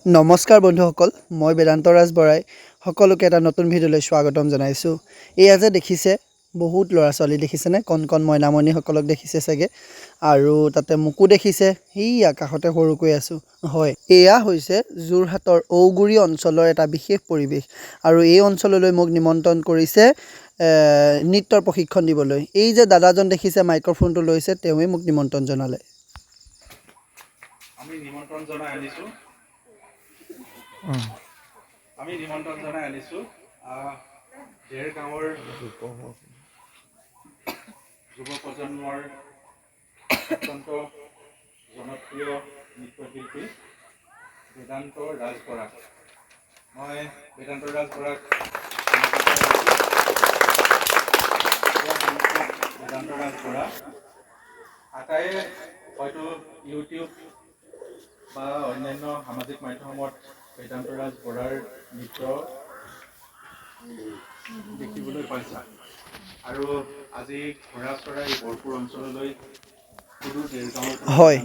নমস্কাৰ বন্ধুসকল, মই বেদান্ত ৰাজ বৰাই সকলোকে এটা নতুন ভিডিঅ'লৈ স্বাগতম জনাইছোঁ। এয়া যে দেখিছে বহুত ল'ৰা ছোৱালী দেখিছেনে, কণ কণ মইনামণিসকলক দেখিছে চাগে, আৰু তাতে মোকো দেখিছে। সেই আকাশতে সৰুকৈ আছোঁ। হয়, এয়া হৈছে যোৰহাটৰ ঔগুৰি অঞ্চলৰ এটা বিশেষ পৰিৱেশ, আৰু এই অঞ্চললৈ মোক নিমন্ত্ৰণ কৰিছে নৃত্যৰ প্ৰশিক্ষণ দিবলৈ। এই যে দাদাজন দেখিছে মাইক্ৰফোনটো লৈছে, তেওঁৱেই মোক নিমন্ত্ৰণ জনালে। আমি নিমন্ত্ৰণ জনাই আনিছোঁ দেৰগাঁৱৰ যুৱ প্ৰজন্মৰ অত্যন্ত জনপ্ৰিয় নৃত্যশিল্পী বেদান্ত ৰাজ বৰাক। মই বেদান্ত ৰাজ বৰাক আটাইয়ে হয়তো ইউটিউব বা অন্যান্য সামাজিক মাধ্যমত বেদান্ত ৰাজ বৰাৰ নৃত্য দেখিবলৈ পাইছা, আৰু আজি ঘোঁৰাচৰাই বৰপুৰ অঞ্চললৈ হয়,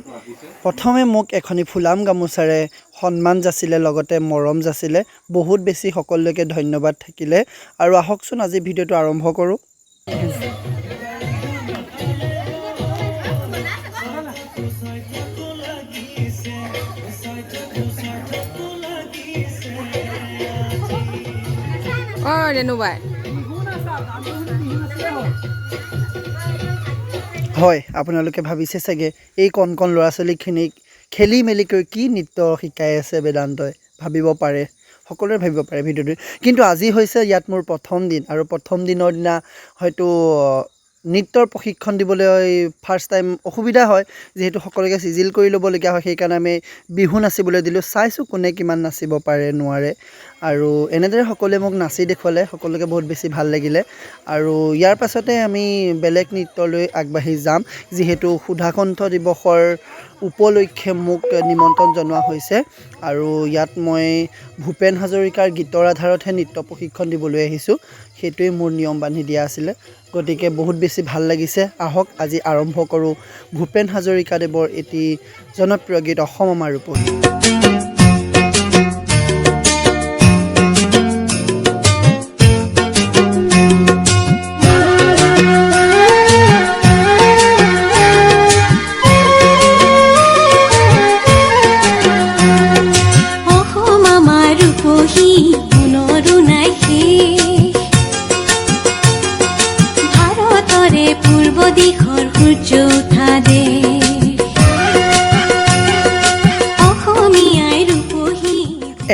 প্ৰথমে মোক এখনি ফুলাম গামোচাৰে সন্মান যাচিলে, লগতে মৰম যাচিলে। বহুত বেছি সকলোকে ধন্যবাদ থাকিলে। আৰু আহকচোন আজি ভিডিঅ'টো আৰম্ভ কৰোঁ। হয়, আপোনালোকে ভাবিছে চাগে এই কণ কণ ল'ৰা ছোৱালীখিনিক খেলি মেলি কৰি কি নৃত্য শিকাই আছে বেদান্তই, ভাবিব পাৰে, সকলোৱে ভাবিব পাৰে ভিডিঅ'টো। কিন্তু আজি হৈছে ইয়াত মোৰ প্ৰথম দিন, আৰু প্ৰথম দিনৰ দিনা হয়তো নৃত্যৰ প্ৰশিক্ষণ দিবলৈ ফাৰ্ষ্ট টাইম অসুবিধা হয়, যিহেতু সকলোকে চিজিল কৰি ল'বলগীয়া হয়। সেইকাৰণে আমি বিহু নাচিবলৈ দিলোঁ। চাইছোঁ কোনে কিমান নাচিব পাৰে নোৱাৰে, আৰু এনেদৰে সকলোৱে মোক নাচি দেখুৱালে। সকলোকে বহুত বেছি ভাল লাগিলে, আৰু ইয়াৰ পাছতে আমি বেলেগ নৃত্যলৈ আগবাঢ়ি যাম, যিহেতু সুধাকণ্ঠ দিৱসৰ উপলক্ষে মোক নিমন্ত্ৰণ জনোৱা হৈছে। আৰু ইয়াত মই ভূপেন হাজৰিকাৰ গীতৰ আধাৰতহে নৃত্য প্ৰশিক্ষণ দিবলৈ আহিছোঁ। সেইটোৱেই মোৰ নিয়ম বান্ধি দিয়া আছিলে, গতিকে বহুত বেছি ভাল লাগিছে। আহক আজি আৰম্ভ কৰোঁ ভূপেন হাজৰিকাদেৱৰ এটি জনপ্ৰিয় গীত অসম আমাৰ ৰূপত।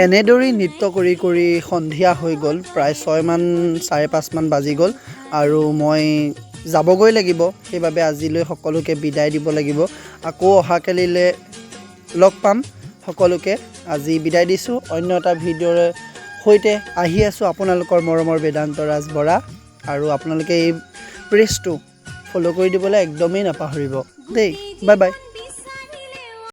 এনেদৰেই নৃত্য কৰি কৰি সন্ধিয়া হৈ গ'ল, প্ৰায় 6:30 বাজি গ'ল, আৰু মই যাবগৈ লাগিব। সেইবাবে আজিলৈ সকলোকে বিদায় দিব লাগিব। আকৌ অহাকালিলৈ লগ পাম সকলোকে। আজি বিদায় দিছোঁ। অন্য এটা ভিডিঅ'ৰ সৈতে আহি আছোঁ, আপোনালোকৰ মৰমৰ বেদান্ত ৰাজ বৰা। আৰু আপোনালোকে এই পেজটো ফ'ল' কৰি দিবলৈ একদমেই নাপাহৰিব দেই। Bye bye.